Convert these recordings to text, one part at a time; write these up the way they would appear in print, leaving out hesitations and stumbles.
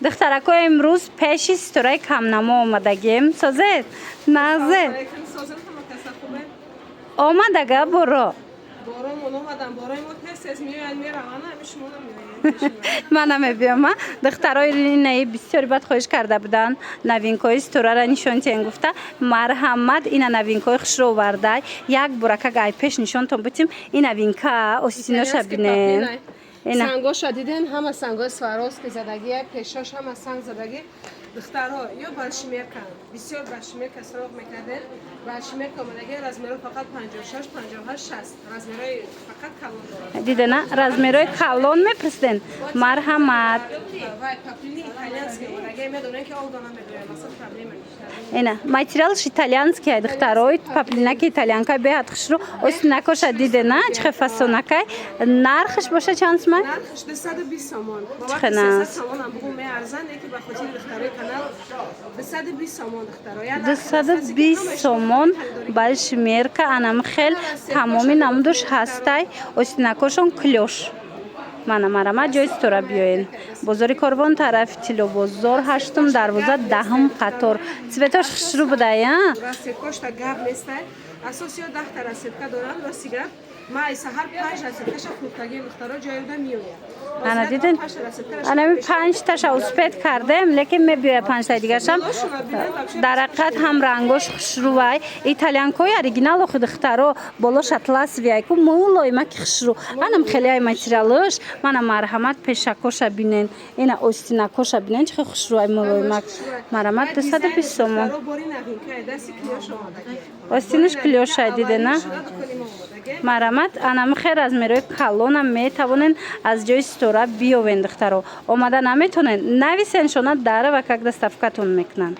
دخترکو امروز پیش استورای کمنما آمدگیم سازد نازد آمدگه برو من نمیبیم دخترای اینه بسیاری بد خوش کرده بودن نوینکای استورا را نشان تین گفته مرحمت این نوینکای خوش رو ورده یک برکه گای پیش نشان تون بتیم این نوینکا استیناش بینن سنگاش دیدین همه سنگای سواروسکی زدگی پیشاش همه سنگ زدگی دخترها یا بالشمیر کن بسیار بالشمیر کسراغ میکردن بالشمیر کاملگی رزمیرو فقط 56 58 60 رزمیرای فقط کلون دارد دیدن رزمیرای کلون میپرسن مرحمت وای پاپلینی ایتالیانسکی اگه میدونن که اون دونه میدونن مثلا پرابلم اینا ماتریالش ایتالیانسکی دخترای پاپلینک ایتالیانکای به خشرو استناکوش دیدن چه فاسونکای نرخش باشه چند اسم نرخش 220 سومون بابا 300 سومون هم بگو میارزن یکی به خاطر دخترای کانال 220 سومون دخترای 220 سومون بالشمیر که انم خیل تمامی نمودش هستای استناکوشون کلوش من مرمت جای استورا بیاین بازاری کاروان طرف تیلو بازار هشتم دروازه دهم قطار سویتاش خشرو بوده یا راستیکاش تا گاب نیسته اساسیو 10 تا راستیکا دارن راستیگا ما ای سحر 5 راستیکاش فروختگی دخترا جایودا میویه انا دیدن انا می 5 تاش اوسپت کردم لیکن می بیه 5 تا دیگه شم در حقیقت هم رنگش خشرو وای ایتالیان کوی اوریجینال خود دخترا بالاش اطلس وای کو مولای ما خشرو انم خیلی ای ماتریالش من مرحمت پیشکوش بینن اینا اوستیناکوش بینن چه خشرو ای مولای ما مرحمت 220 سومون اوستینش کلیوش دیدن مرحمت انم خیر از میروی کلونم میتوانن از جای استورا بیاین دخترو اومده نمیتونن نویسن شونا داره و کاک دستافکاتون میکنن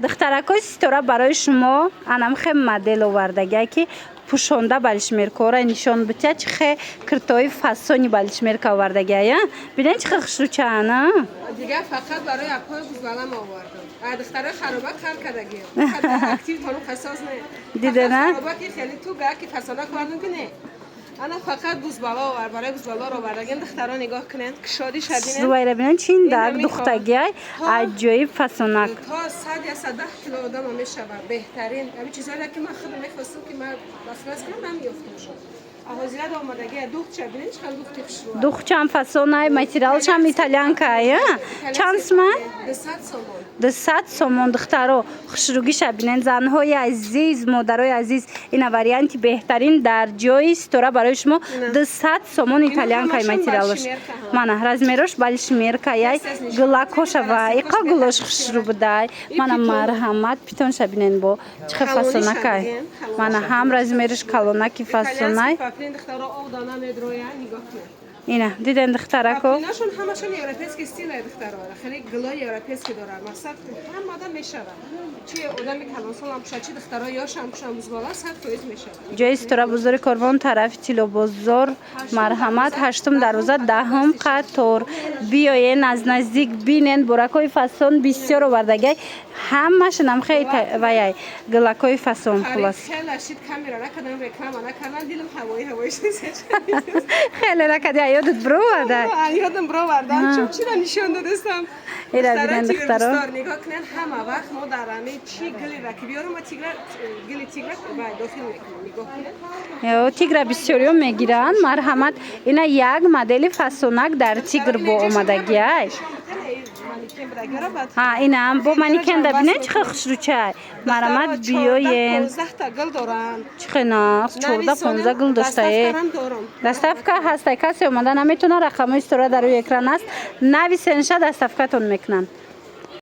دخترکای استورا برای شما انم خیر مدل آوردگی که پوشونده بالشمیر کورا نشان بده چه کرتای فاسونی بالشمیر کا آوردگی ببین چه خشرو چانه دیگه فقط برای اپای بزبالم آوردم دخترای خرابه کار کردگی فقط اکتیو خانم حساس نه دیده نه خرابه که خیلی تو گه که فسانا کردن که نه انا فقط بزبالا آورد برای بزبالا رو آوردگی دخترا نگاه کنن که شادی شدینن زویره ببین چین در دختگی عجیب فاسونک تا 100 یا 110 کیلو آدم میشه بهترین همین چیزایی که من خودم میخواستم که من بس کنم نمیافتم شد آهازیاد آمدگی دوخت چه بینید چقدر دوختی پشرو دوخت چند فاسونای ماتریالش هم ایتالیانکایه چند اسمه 200 سومون 200 سومون دخترو خشروگی شبینن زنهای عزیز مادرای عزیز این واریانتی بهترین در جای استورا برای شما 200 سومون ایتالیانکای ماتریالش من رزمیرش بالشمیر کای گلاکوش و ایقا گلوش خشرو بدای من مرحمت پیتون شبینن با چه فاسونکای من هم رزمیرش کلونکی فاسونای اینا دیدن دخترکو ایناشون همشون یوروپیسک استیل دخترا خیلی گلای یوروپیسک دارن مثلا هم آدم میشه چی آدم کلانسال هم شچی دخترا یا شام بزبالا صد فایز میشه جای استورا بزرگ کاروان طرف تیلو بازار مرحمت هشتم دروازه دهم قطار بیاین از نزدیک بینن برکای فاسون بسیار آوردگی همشون هم خیلی وای گلاکای فاسون خلاص خیلی شید کامیرا نکردم رکلام نکردم دیدم هوایی خیلی نکردی یادت برو ورده یادم برو وردم چون چی را نشون دادستم اینا بینن دخترا نگاه کنن همه وقت ما در همه چی گلی رکی بیارم و گلی تیگر و داخل میکنم نگاه کنن یا تیگر بسیاری میگیرن مرحمت اینا یک مدل فاسونک در تیگر با آمدگی ها اینا هم با مانیکن دبینه چه خشرو چای مرحمت بیاین 15 تا گل دارن چه نه 14 15 گل داشته دستافکا هست کسی اومده نمیتونه رقم استورا در روی اکران است نویسنش دستافکاتون میکنن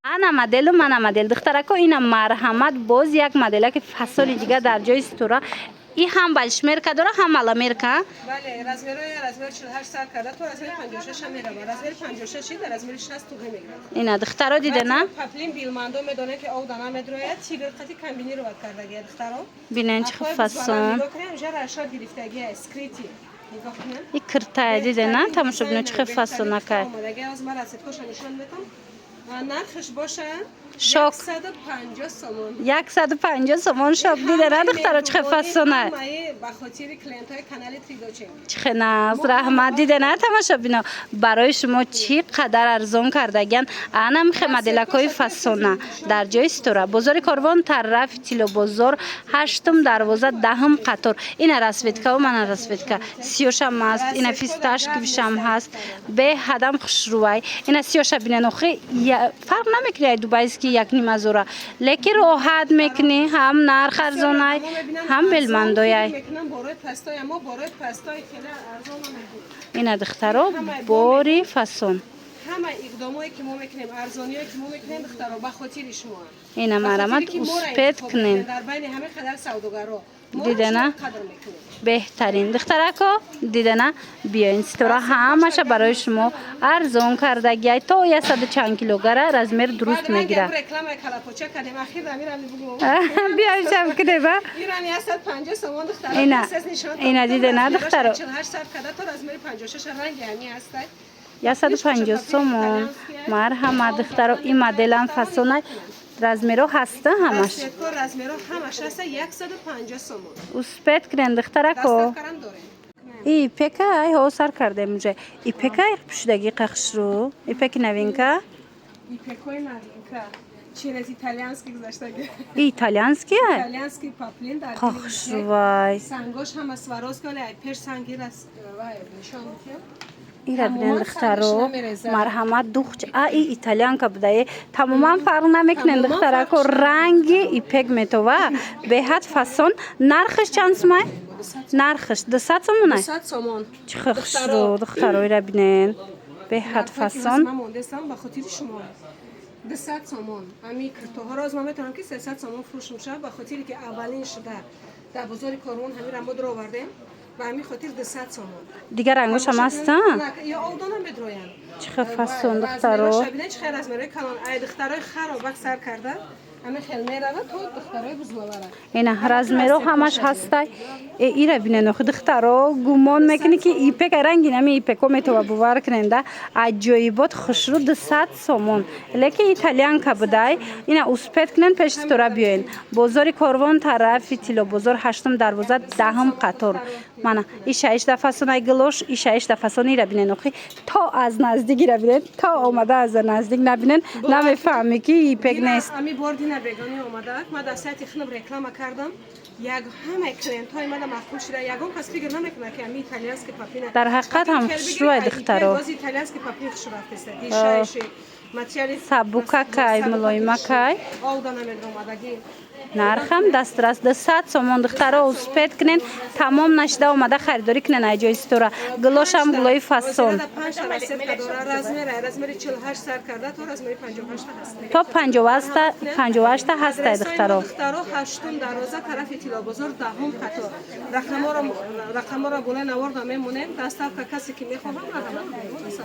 من مدل دخترکو اینا مرحمت باز یک مدل که فصل دیگه در جای استورا این هم بالشمیر که داره هم مالامرکا بله رزمیر 48 ساعت کرده تو رزمیر 56 هم میره رزمیر 56 در رزمیر 60 تو میگیره اینا دخترا دیده نه پاپلین بیلماندو میدونه که او دانا میدروه تیگر خطی کمبینی رو وقت کرده دخترا ببینن چه فصل نگاه کنیم جا رشاد گرفتگی اسکریتی نگاه کنیم این کرتا دیده نه تماشا ببینن چه فصل نکه اومدگی از من از کوش نشون بدم نرخش باشه شوک 150 سومون 150 سومون شوک دیده نه دخترا چه فسونه همه به خاطر کلینت های کانال تریدوچین چه ناز رحمت دیده نه تماشا بینا برای شما چی قدر ارزان کردگن انا میخه مدلکای فسونه در جای استورا بازار کاروان طرف تیلو بازار هشتم دروازه دهم قطار این رسویدکا و من رسویدکا سیوش هم هست این فیستاش کبیش هم هست به هدم خوشروای این سیوش بینن اخی فرق نمیکنه دوبای که یک نیم ازورا لیکن راحت میکنی هم نرخ ارزانای هم بلمندویای میکنم برای پستای اما برای پستای خیلی ارزان نمیکنه این دخترا باری فسون همه اقدامایی که ما میکنیم ارزانیایی که ما میکنیم دخترا به خاطر شما این مرامت اسپت کنین در بین همه قدر سوداگرا دیده نه بهترین دخترکو دیده نه بیاین ستورا همش برای شما ارزان کردگی تا 100 چند کیلوگرم رزمیر درست میگیره رکلام کلاپوچه کردیم اخیر امیرم بگو بیاین شب کنه با ایرانی 150 سومون دخترا اینا دیده نه دخترا 48 صد کدا تو رزمیر 56 رنگ یعنی هست 150 سومون مرحمت دخترا این مدل هم فسونه رزمیرو هسته همش رزمیرو همش هسته 150 سومون اسپت کنن دخترکو ای پکه ای ها سر کرده میشه ای پکه ای پشدگی قخش رو ای پک نوینکه ای پکوی نوینکه چین از ایتالیانسکی گذاشته ای ایتالیانسکی های ایتالیانسکی پاپلین در قخش رو وای سنگاش هم از وراز کنه ای پیش سنگیر از نشان میتیم این را بینن دخترو مرحمت دوخچ ای ایتالیان که بوده تماما فرق نمیکنن دختره که رنگ ای پک میتوه به حد فسون نرخش چند سمای؟ نرخش 200 سومونه؟ 200 سومون چه خخش رو دخترو این را بینن به حد فسون من موندستم به خاطر شما 200 سومون امی کرتوها را از من میتونم که 300 سومون فروش میشه به خاطر که اولین شده در بازار کارون همین را مد رو آوردیم و همین خاطر 200 سومون دیگر رنگوش هم هستن؟ یا آودان هم بدروین چه فسون دخترو شبیده چه خیر از میره کلان ای دخترای خرابک سر کرده همه خیلی میره تو دخترای بزرگواره این رزمیرو همش هسته ای را بینن خود دخترو گمان میکنی که ای پک رنگی نمی ای پکو میتوه بوار کننده عجایبات خوشرو 200 سومون لیکن ایتالیان که بوده اینا اسپت کنن پیش ستورا بیاین بازار کاروان طرف تیلو بازار هشتم دروازه دهم قطار من ای 6 دفعه سونای گلوش ای 6 دفعه سونی را بینن اخی تا از نزدیک را بینن تا آمده از نزدیک نبینن نمیفهمی که ای پک نیست بگانی اومده ما در سایت خنم رکلام کردم یک همه کلینت های من مخفول شده یگان کس فکر نمیکنه که امی ایتالیانسکی پاپینه در حقیقت هم شروع دخترو باز ایتالیانسکی پاپین خوش رفته است دیشش ماتریال سابوکا کای ملایما کای آودا نمیدونم اومدگی نرخم دسترس 200 سومون دخترا اسپت کنن تمام نشده اومده خریداری کنن ایجای استورا گلوش هم گلوی فسون رزمیر 48 سر کرده تو رزمیر 58 هست تا 58 هست دخترا دخترا هشتم دروازه طرف تیلا بازار دهم قطار رقم را بوله نوارد میمونیم دستاف کسی که میخوام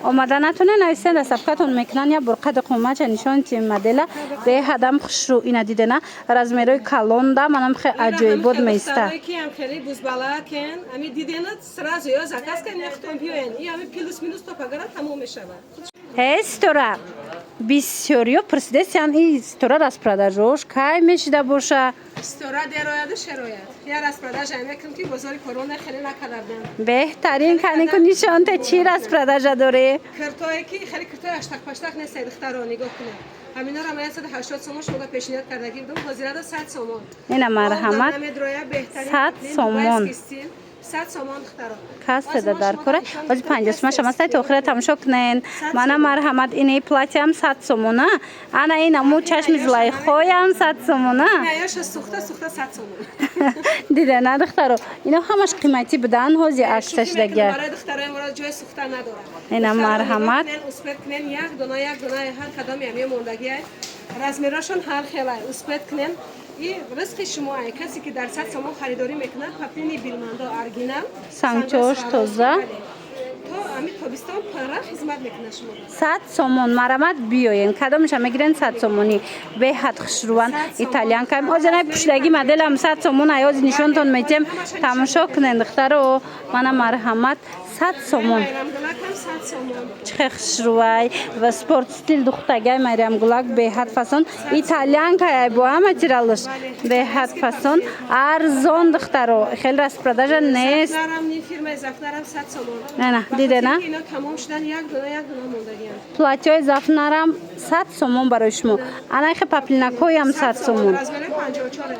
اومده نتونه نویسن دستافکتون میکنن یا برقد قومه نشان تیم مدل به هدم خوش رو اینا دیده نه رزمیروی کلون دا منم خیلی عجیب بود میسته دخترایی هم خیلی بزبالا کن امی دیدن سراز یا زکاس کن نختون بیاین ای امی پیلوس مینوس تو پگرا تموم میشه استورا بسیاریو پرسیدن این استورا راست پرداژش کی میشده باشه استورا درآید شرایط یا راست پرداژ میکنم که بازار کرونا خیلی نکردن بهترین کنی که نشان ته چی راست پرداژ داره کرتایی که خیلی کرتای اشتاق پشتاق نیست دخترا نگاه کنه همینا را من 180 سومون شما پیشنهاد کردگی بودم حاضر 100 سومون اینا مرحمت 100 سومون 100 سومون دخترا کاست در کره از 50 شما است تو آخر تماشا کنین من مرحمت اینی پلاتیم 100 سومونه انا اینا مو چشم زلای خویم 100 سومونه نه یاش سوخته 100 سومون دیده نه دخترو اینا همش قیمتی بدن هوزی عکسش دیگه برای دخترای مرا جای سوخته نداره اینا مرحمت اسپت کنن یک دونه هر کدام یمی موندگی رزمیراشون هر خیلی اسپت کنن این رزق شما کسی که در 100 سومون خریداری میکنه پاپینی بیلماندو ارگینال سانچوش توزه تو امی تابستان پاره خدمت میکنه شما 100 سومون مرحمت بیاین کدامش میگیرن 100 سومونی به حد خشروان ایتالیان کم آجنای پشتگی مدل هم 100 سومون ایاز نشونتون میتیم تماشا کنین دخترو من مرحمت 100 сомон. Майрамгулакам 100 сомон. چه خشروای و سپورت استیل دختگای مریم گلاک به حد فسون ایتالیان که با هم تیرالش به حد فسون ارزان دخترو خیلی راست پرداش نیست. زفنرم نی فیرم زفنرم 100 سومون. نه دیده نه. اینا تمام شدن یک دونه موندگیان. پلاتیای زفنرم 100 سومون برای شما. آنها که پاپلیناکوی هم 100 سومون. از من 54.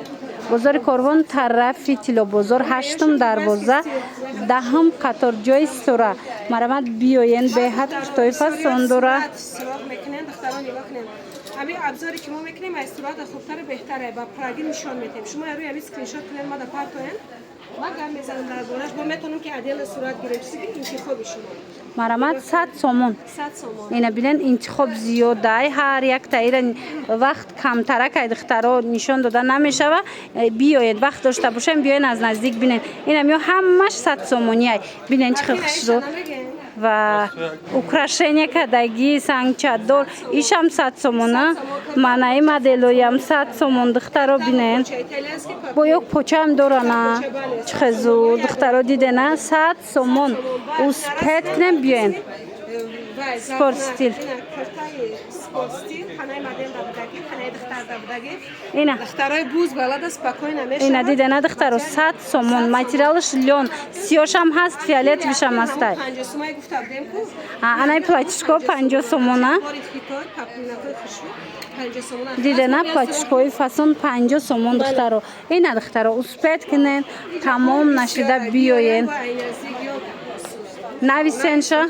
بازار کاروان طرفی تیلو بازار هشتم دروازه دهم قطار جای سورا مرامت بیاین به حد پشتوی فسون داره. سراغ میکنن دختران نگاه کنن. همین ابزاری که ما میکنیم از صورت خوبتر بهتره با پراگی نشان میدیم. شما روی همین اسکرین شات کنین ما در پارتوین ما گام میزنم در بونش با میتونم که عدل صورت گرفت چیزی که انتخاب شما. مرامت 100 سومون. 100 سومون. اینا ببین انتخاب زیاده هر یک تایر وقت کمتره که دخترها نشان داده نمیشه و بیاید وقت داشته باشین بیاین از نزدیک ببینین اینا میو همش 100 سومونیه ببینین چه خوشو و украшение кадаги сангчадор ишам 100 сомона манаи моделоям 100 сомон духтаро бинен бо ёк почам дорана чхезу духтаро дидена 100 сомон успет кнем биен спорт стил اینا دخترای بوز بلد спокойно میشه اینا دیدن دخترو 100 سومون ماتریالش لیون سیاش هم هست فیالت هم هست 50 سومای گفتم دیم کو آنای پلاچکو 50 سومونه دیدن پلاچکوی فاصون 50 سومون دخترو اینا دخترو اسپت کنن تمام نشده بیاین نویسنشا